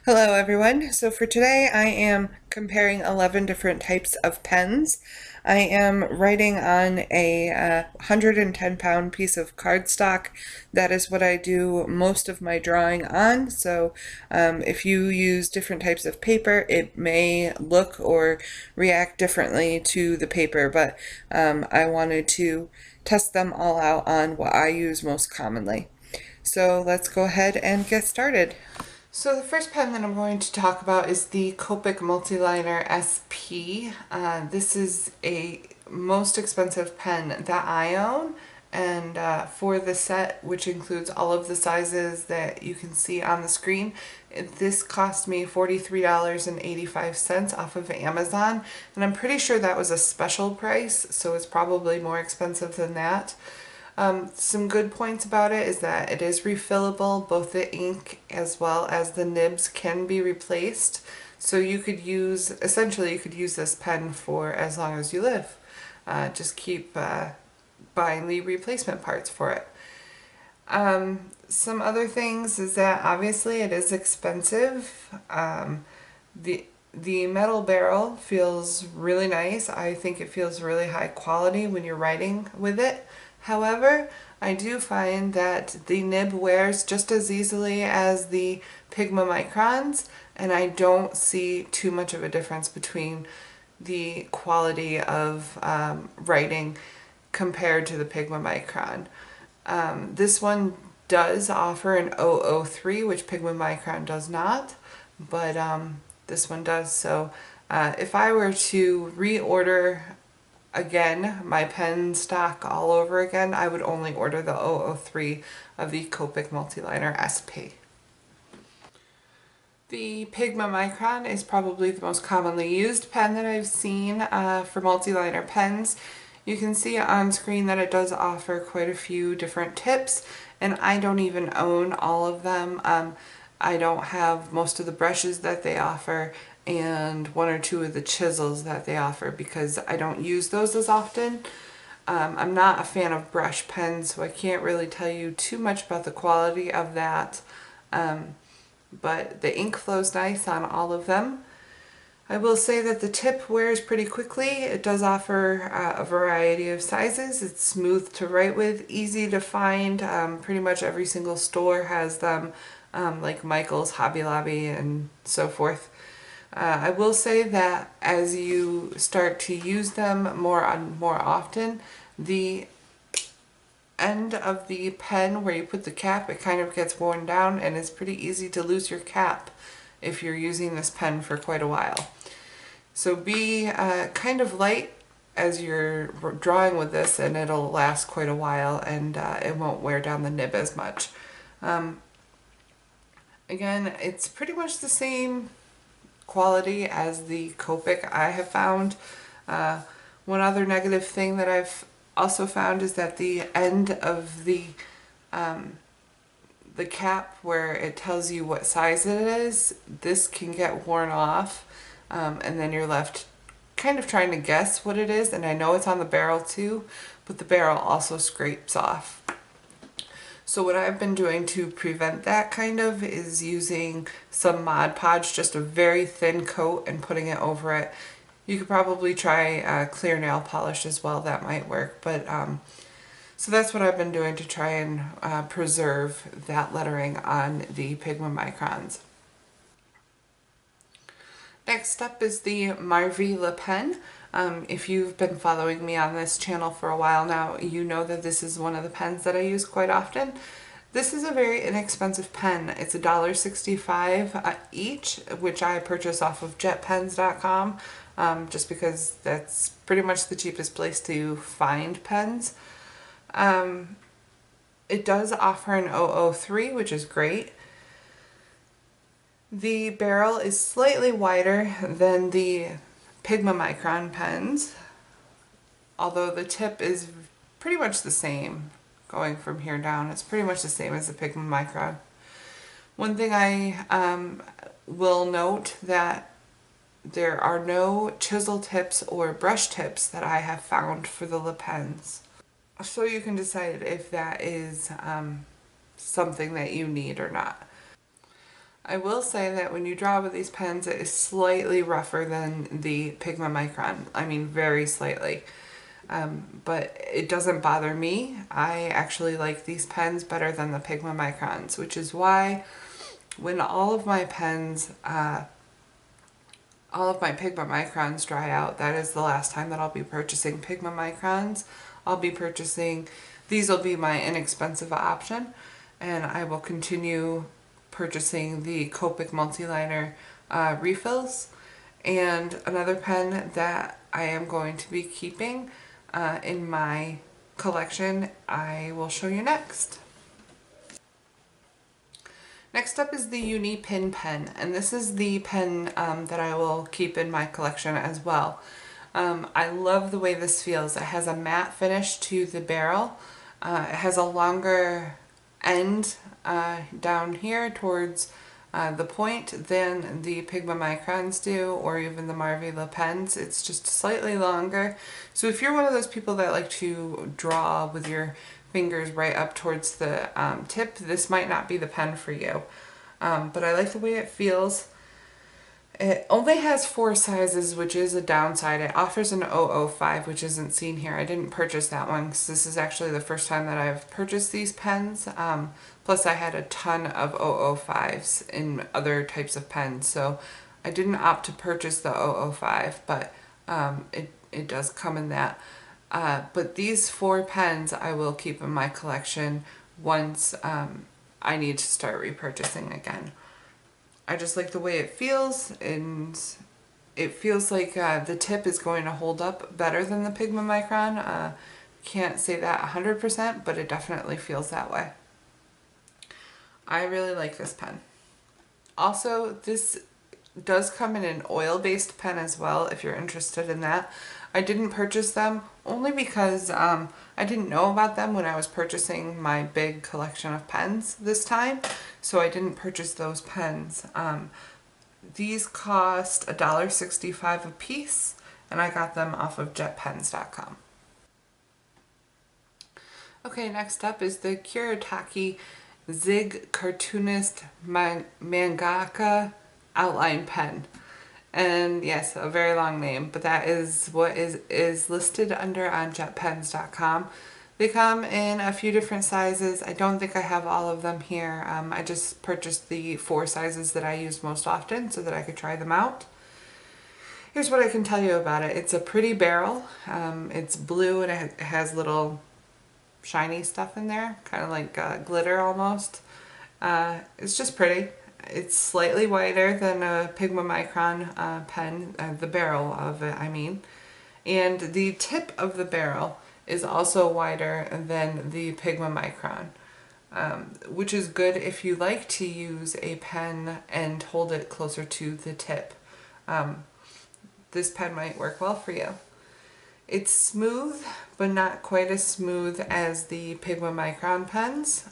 Hello everyone. So for today I am comparing 11 different types of pens. I am writing on a 110-pound piece of cardstock. That is what I do most of my drawing on. So if you use different types of paper, it may look or react differently to the paper, but I wanted to test them all out on what I use most commonly. So let's go ahead and get started. So the first pen that I'm going to talk about is the Copic Multiliner SP. This is a most expensive pen that I own, and for the set, which includes all of the sizes that you can see on the screen, this cost me $43.85 off of Amazon, and I'm pretty sure that was a special price, so it's probably more expensive than that. Some good points about it is that it is refillable. Both the ink as well as the nibs can be replaced. So you could use, essentially you could use this pen for as long as you live. Just keep buying the replacement parts for it. Some other things is that obviously it is expensive. The metal barrel feels really nice. I think it feels really high quality when you're writing with it. However, I do find that the nib wears just as easily as the Pigma Microns, and I don't see too much of a difference between the quality of writing compared to the Pigma Micron. This one does offer an 003, which Pigma Micron does not, but this one does. So if I were to reorder again my pen stock all over again, I would only order the 003 of the Copic Multiliner SP. The Pigma Micron is probably the most commonly used pen that I've seen for multiliner pens. You can see on screen that it does offer quite a few different tips, and I don't even own all of them. I don't have most of the brushes that they offer and one or two of the chisels that they offer because I don't use those as often. I'm not a fan of brush pens, so I can't really tell you too much about the quality of that. But the ink flows nice on all of them. I will say that the tip wears pretty quickly. It does offer a variety of sizes. It's smooth to write with, easy to find. Pretty much every single store has them, like Michael's, Hobby Lobby, and so forth. I will say that as you start to use them more often, the end of the pen where you put the cap, it kind of gets worn down, and it's pretty easy to lose your cap if you're using this pen for quite a while. So be kind of light as you're drawing with this, and it'll last quite a while, and it won't wear down the nib as much. Again, it's pretty much the same quality as the Copic I have found. One other negative thing that I've also found is that the end of the cap where it tells you what size it is, this can get worn off, and then you're left kind of trying to guess what it is. And I know it's on the barrel too, but the barrel also scrapes off. So what I've been doing to prevent that kind of is using some Mod Podge, just a very thin coat, and putting it over it. You could probably try clear nail polish as well, that might work. But so that's what I've been doing to try and preserve that lettering on the Pigma Microns. Next up is the Marvila pen. If you've been following me on this channel for a while now, you know that this is one of the pens that I use quite often. This is a very inexpensive pen. It's $1.65 each, which I purchase off of jetpens.com, just because that's pretty much the cheapest place to find pens. It does offer an 003, which is great. The barrel is slightly wider than the Pigma Micron pens, although the tip is pretty much the same going from here down. It's pretty much the same as the Pigma Micron. One thing I will note that there are no chisel tips or brush tips that I have found for the Le Pens. So you can decide if that is something that you need or not. I will say that when you draw with these pens, it is slightly rougher than the Pigma Micron. I mean, very slightly. But it doesn't bother me. I actually like these pens better than the Pigma Microns, which is why when all of my pens, all of my Pigma Microns dry out, that is the last time that I'll be purchasing Pigma Microns. I'll be purchasing, these will be my inexpensive option, and I will continue purchasing the Copic Multiliner refills. And another pen that I am going to be keeping in my collection, I will show you next. Next up is the Unipin pen, and this is the pen that I will keep in my collection as well. I love the way this feels. It has a matte finish to the barrel. It has a longer end down here towards the point than the Pigma Microns do, or even the Marvila pens. It's just slightly longer. So if you're one of those people that like to draw with your fingers right up towards the tip, this might not be the pen for you. But I like the way it feels. It only has 4 sizes, which is a downside. It offers an 005, which isn't seen here. I didn't purchase that one because this is actually the first time that I've purchased these pens. Plus I had a ton of 005s in other types of pens, so I didn't opt to purchase the 005, but it does come in that. But these 4 pens I will keep in my collection once I need to start repurchasing again. I just like the way it feels, and it feels like the tip is going to hold up better than the Pigma Micron. Can't say that 100%, but it definitely feels that way. I really like this pen. Also, this does come in an oil-based pen as well, if you're interested in that. I didn't purchase them only because I didn't know about them when I was purchasing my big collection of pens this time, so I didn't purchase those pens. These cost $1.65 a piece, and I got them off of jetpens.com. Okay, next up is the Kuretake Zig Cartoonist Mangaka Outline Pen. And yes, a very long name, but that is what is listed under on jetpens.com. They come in a few different sizes. I don't think I have all of them here. I just purchased the 4 sizes that I use most often so that I could try them out. Here's what I can tell you about it. It's a pretty barrel. It's blue and it has little shiny stuff in there, kind of like glitter almost. It's just pretty. It's slightly wider than a Pigma Micron pen, the barrel of it, I mean. And the tip of the barrel is also wider than the Pigma Micron, which is good if you like to use a pen and hold it closer to the tip. This pen might work well for you. It's smooth, but not quite as smooth as the Pigma Micron pens.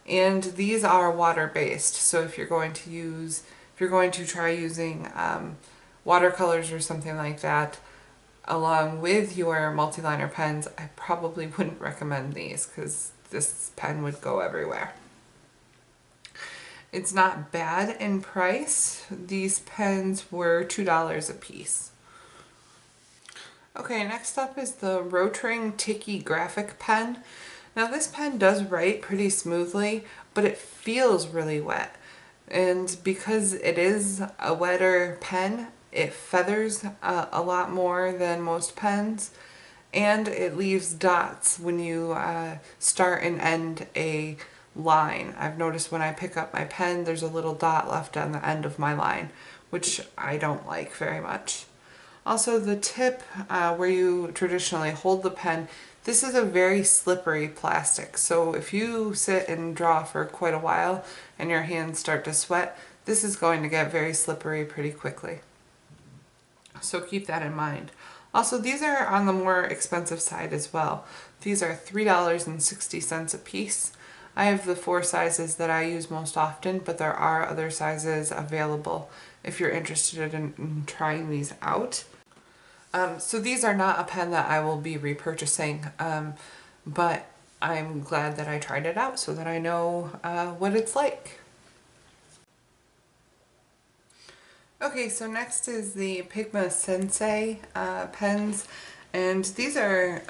And these are water-based, so if you're going to try using watercolors or something like that along with your multiliner pens, I probably wouldn't recommend these because this pen would go everywhere. It's not bad in price. These pens were $2 a piece. Okay, next up is the Rotring Ticky graphic pen. Now this pen does write pretty smoothly, but it feels really wet. And because it is a wetter pen, it feathers a lot more than most pens, and it leaves dots when you start and end a line. I've noticed when I pick up my pen, there's a little dot left on the end of my line, which I don't like very much. Also, the tip where you traditionally hold the pen, this is a very slippery plastic, so if you sit and draw for quite a while and your hands start to sweat, this is going to get very slippery pretty quickly. So keep that in mind. Also, these are on the more expensive side as well. These are $3.60 a piece. I have the 4 sizes that I use most often, but there are other sizes available if you're interested in trying these out. So these are not a pen that I will be repurchasing, but I'm glad that I tried it out so that I know what it's like. Okay, so next is the Manga Sensei pens, and these are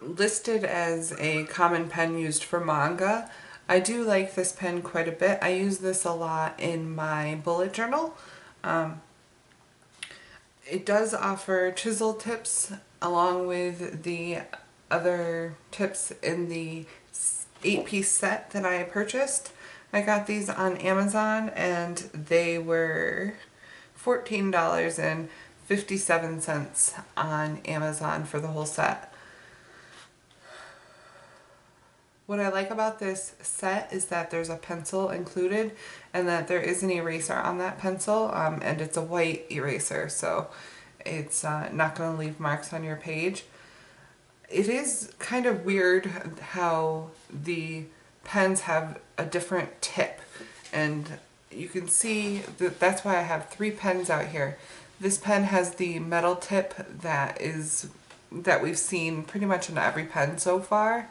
listed as a common pen used for manga. I do like this pen quite a bit. I use this a lot in my bullet journal. It does offer chisel tips along with the other tips in the 8-piece set that I purchased. I got these on Amazon and they were $14.57 on Amazon for the whole set. What I like about this set is that there's a pencil included and that there is an eraser on that pencil, and it's a white eraser, so it's not going to leave marks on your page. It is kind of weird how the pens have a different tip, and you can see that that's why I have 3 pens out here. This pen has the metal tip that we've seen pretty much in every pen so far.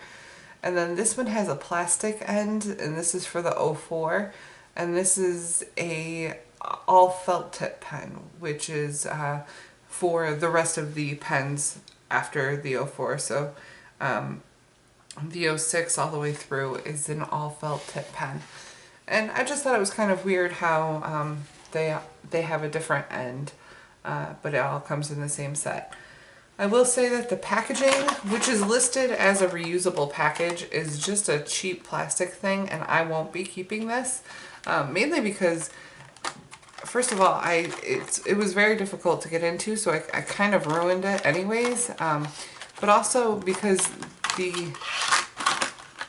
And then this one has a plastic end, and this is for the 04. And this is a all felt tip pen, which is for the rest of the pens after the 04. So the 06 all the way through is an all felt tip pen. And I just thought it was kind of weird how they have a different end, but it all comes in the same set. I will say that the packaging, which is listed as a reusable package, is just a cheap plastic thing, and I won't be keeping this. Mainly because, first of all, it was very difficult to get into, so I kind of ruined it anyways. But also because the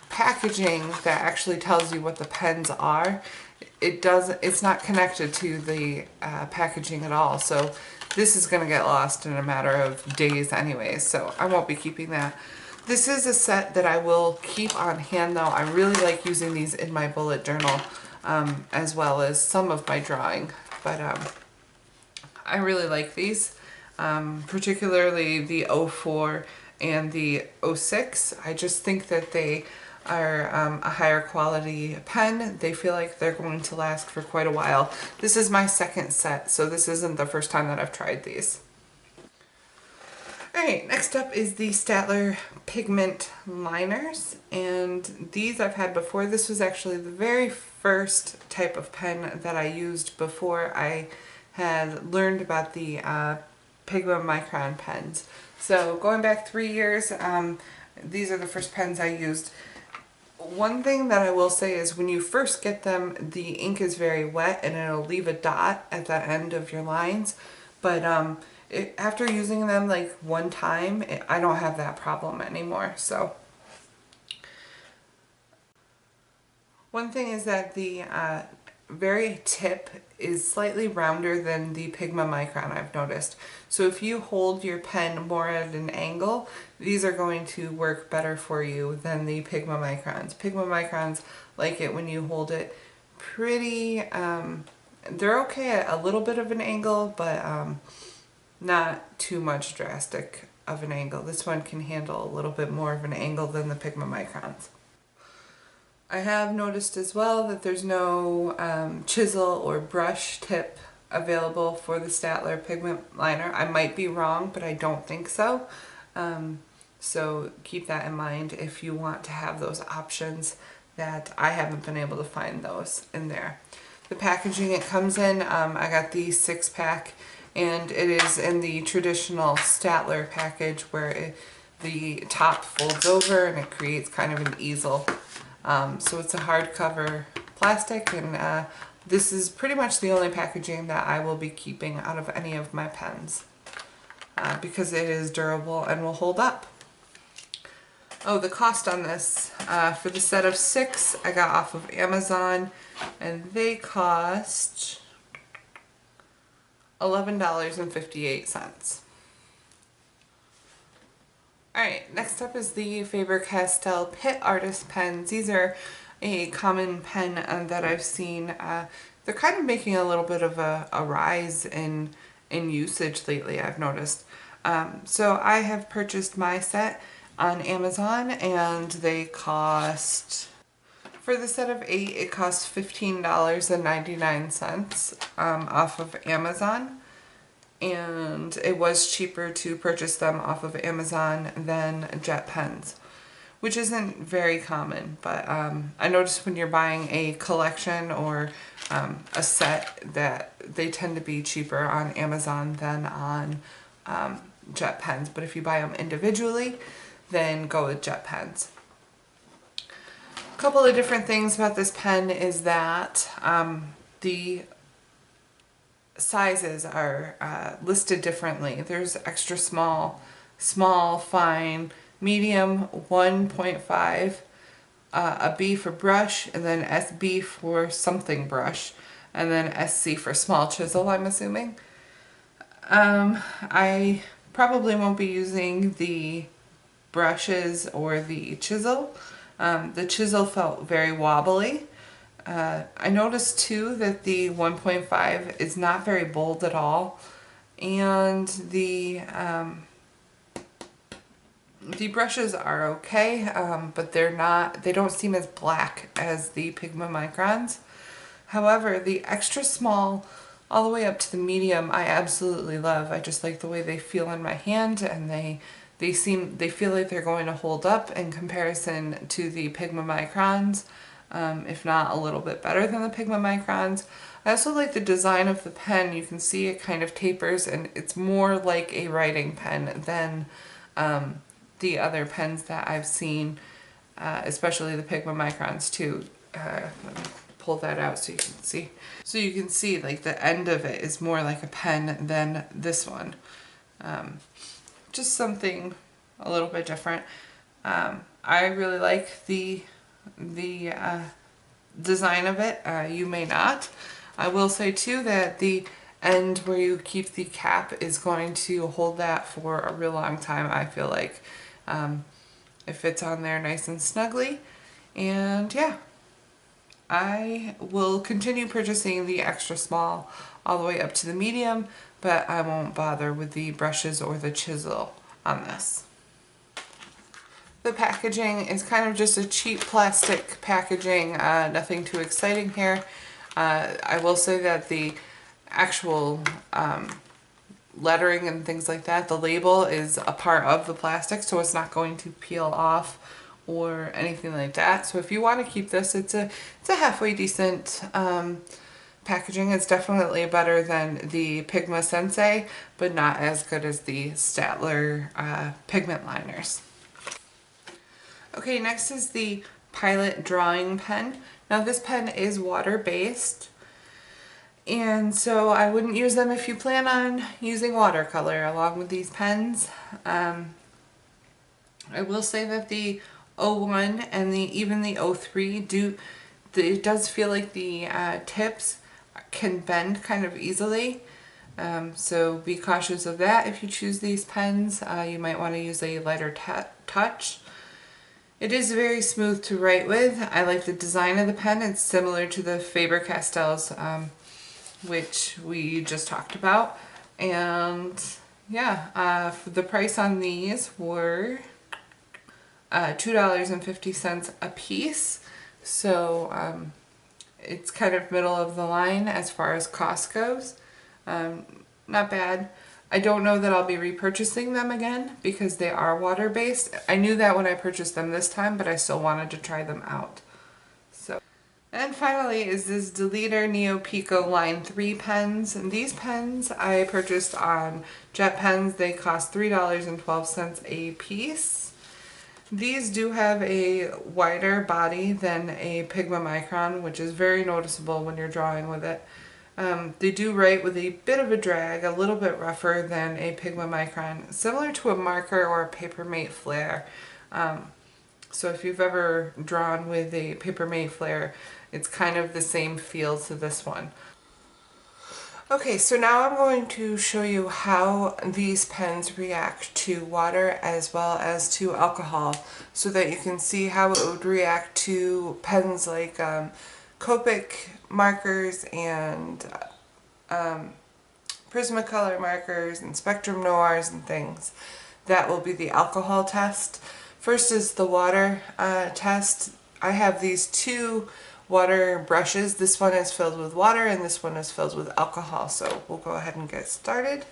packaging that actually tells you what the pens are, it's not connected to the packaging at all. So this is going to get lost in a matter of days anyways, so I won't be keeping that. This is a set that I will keep on hand though. I really like using these in my bullet journal, as well as some of my drawing, but I really like these, particularly the 04 and the 06. I just think that they are a higher quality pen. They feel like they're going to last for quite a while. This is my second set, so this isn't the first time that I've tried these. Alright, next up is the Staedtler pigment liners, and these I've had before. This was actually the very first type of pen that I used before I had learned about the Manga Micron pens. So going back 3 years, these are the first pens I used. One thing that I will say is when you first get them, the ink is very wet and it'll leave a dot at the end of your lines. But after using them like one time, I don't have that problem anymore. So one thing is that the very tip is slightly rounder than the Manga Micron, I've noticed. So if you hold your pen more at an angle, these are going to work better for you than the Manga Microns. Manga Microns like it when you hold it pretty, they're okay at a little bit of an angle, but not too much drastic of an angle. This one can handle a little bit more of an angle than the Manga Microns. I have noticed as well that there's no chisel or brush tip available for the Staedtler pigment liner. I might be wrong, but I don't think so. So keep that in mind if you want to have those options, that I haven't been able to find those in there. The packaging it comes in, I got the 6-pack, and it is in the traditional Staedtler package where the top folds over and it creates kind of an easel. So it's a hardcover plastic, and this is pretty much the only packaging that I will be keeping out of any of my pens, because it is durable and will hold up. Oh, the cost on this, for the set of 6 I got off of Amazon, and they cost $11.58. Alright, next up is the Faber-Castell Pitt Artist pens. These are a common pen that I've seen. They're kind of making a little bit of a rise in usage lately, I've noticed. So I have purchased my set on Amazon, and they cost, For the set of 8, it costs $15.99 off of Amazon. And it was cheaper to purchase them off of Amazon than jet pens, which isn't very common, but I noticed when you're buying a collection or a set that they tend to be cheaper on Amazon than on jet pens. But if you buy them individually, then go with jet pens. A couple of different things about this pen is that the sizes are listed differently. There's extra small, small, fine, medium, 1.5, a B for brush, and then SB for something brush, and then SC for small chisel, I'm assuming. I probably won't be using the brushes or the chisel. The chisel felt very wobbly. I noticed too that the 1.5 is not very bold at all, and the brushes are okay, but they don't seem as black as the Pigma Microns. However, the extra small all the way up to the medium I absolutely love. I just like the way they feel in my hand, and they feel like they're going to hold up in comparison to the Pigma Microns. If not a little bit better than the Pigma Microns. I also like the design of the pen. You can see it kind of tapers, and it's more like a writing pen than the other pens that I've seen, especially the Pigma Microns too. Let me pull that out so you can see. So you can see like the end of it is more like a pen than this one. Just something a little bit different. I really like the design of it. You may not. I will say too that the end where you keep the cap is going to hold that for a real long time, I feel like. It fits on there nice and snugly, and yeah, I will continue purchasing the extra small all the way up to the medium, but I won't bother with the brushes or the chisel on this. The packaging is kind of just a cheap plastic packaging, nothing too exciting here. I will say that the actual lettering and things like that, the label is a part of the plastic, so it's not going to peel off or anything like that. So if you want to keep this, it's a halfway decent packaging. It's definitely better than the Manga Sensei, but not as good as the Staedtler pigment liners. Okay, next is the Pilot drawing pen. Now this pen is water-based, and so I wouldn't use them if you plan on using watercolor along with these pens. I will say that the 01 and even the 03 it does feel like the tips can bend kind of easily. So be cautious of that if you choose these pens. You might want to use a lighter touch. It is very smooth to write with. I like the design of the pen. It's similar to the Faber-Castells, which we just talked about. And yeah, the price on these were $2.50 a piece. So it's kind of middle of the line as far as cost goes. Not bad. I don't know that I'll be repurchasing them again because they are water-based. I knew that when I purchased them this time, but I still wanted to try them out. So, and finally is this Deleter Neopica Line 3 pens. And these pens I purchased on Jet Pens. They cost $3.12 a piece. These do have a wider body than a Pigma Micron, which is very noticeable when you're drawing with it. They do write with a bit of a drag, a little bit rougher than a Pigma Micron, similar to a marker or a Papermate Flare. So if you've ever drawn with a Papermate Flare, it's kind of the same feel to this one. Okay, so now I'm going to show you how these pens react to water as well as to alcohol, so that you can see how it would react to pens like Copic markers and Prismacolor markers and Spectrum Noirs and things. That will be the alcohol test. First is the water test. I have these two water brushes. This one is filled with water and this one is filled with alcohol. So we'll go ahead and get started.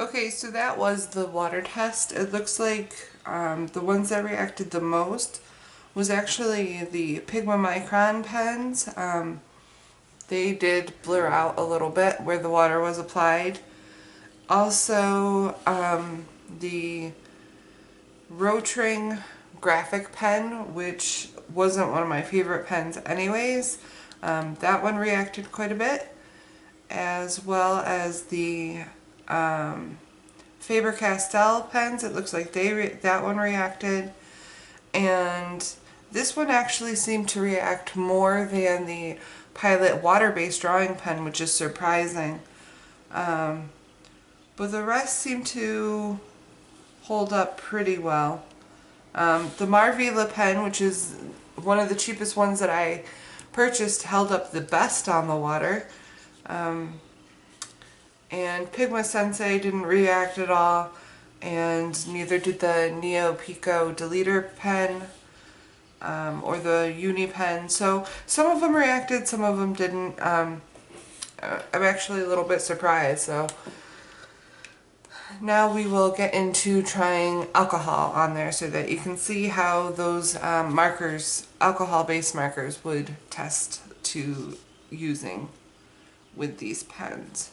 Okay, so that was the water test. It looks like the ones that reacted the most was actually the Vela Micron pens. They did blur out a little bit where the water was applied. Also, the Rotring graphic pen, which wasn't one of my favorite pens anyways, that one reacted quite a bit, as well as the Faber-Castell pens. It looks like that one reacted, and this one actually seemed to react more than the Pilot water-based drawing pen, which is surprising. But the rest seem to hold up pretty well. The Vela pen, which is one of the cheapest ones that I purchased, held up the best on the water. And Manga Sensei didn't react at all, and neither did the Neopica deleter pen or the Unipin. So some of them reacted, some of them didn't. I'm actually a little bit surprised. So now we will get into trying alcohol on there so that you can see how those markers, alcohol-based markers, would test to using with these pens.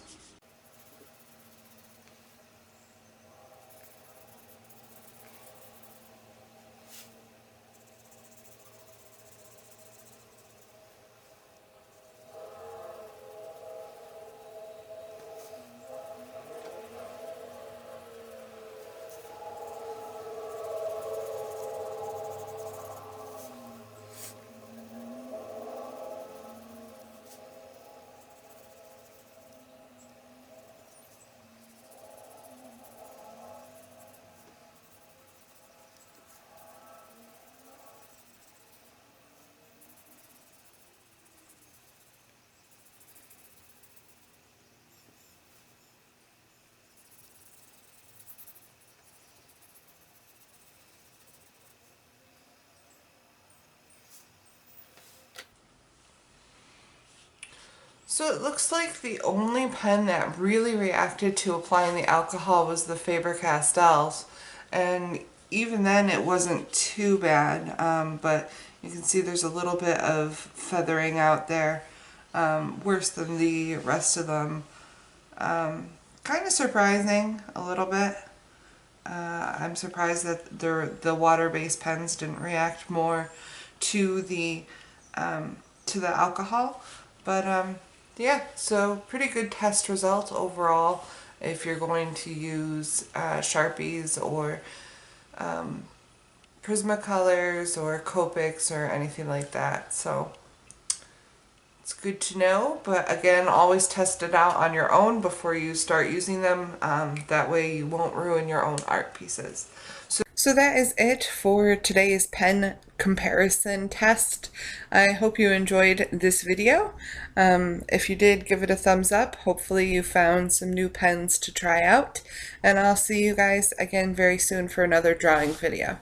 So it looks like the only pen that really reacted to applying the alcohol was the Faber-Castells, and even then it wasn't too bad, but you can see there's a little bit of feathering out there, worse than the rest of them. Kind of surprising a little bit. I'm surprised that the water-based pens didn't react more to the alcohol, but yeah, so pretty good test result overall if you're going to use Sharpies or Prismacolors or Copics or anything like that. So it's good to know, but again, always test it out on your own before you start using them. That way you won't ruin your own art pieces. So that is it for today's pen comparison test. I hope you enjoyed this video. If you did, give it a thumbs up. Hopefully you found some new pens to try out, and I'll see you guys again very soon for another drawing video.